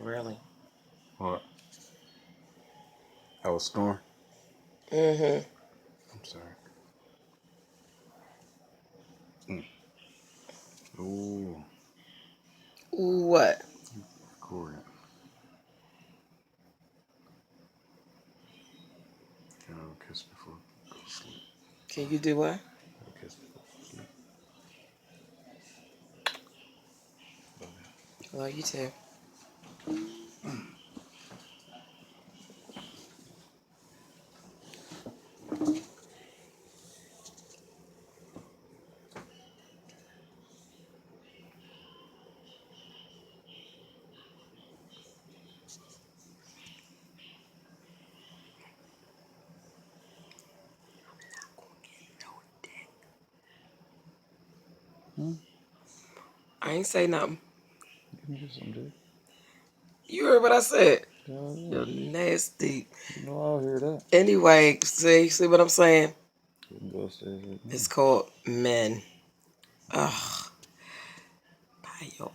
Really? What? I was snoring? Mm-hmm. I'm sorry. Ooh, What? recording. Can I kiss before I go to sleep? Can you do what? Have a kiss before I go to sleep. Love you. Well, you too. I ain't say nothing. Give me some dick. You heard what I said. Hell yeah. You're nasty. You know I'll hear that. Anyway, see what I'm saying? We can go upstairs right now. It's called men. Ugh. Bye, y'all.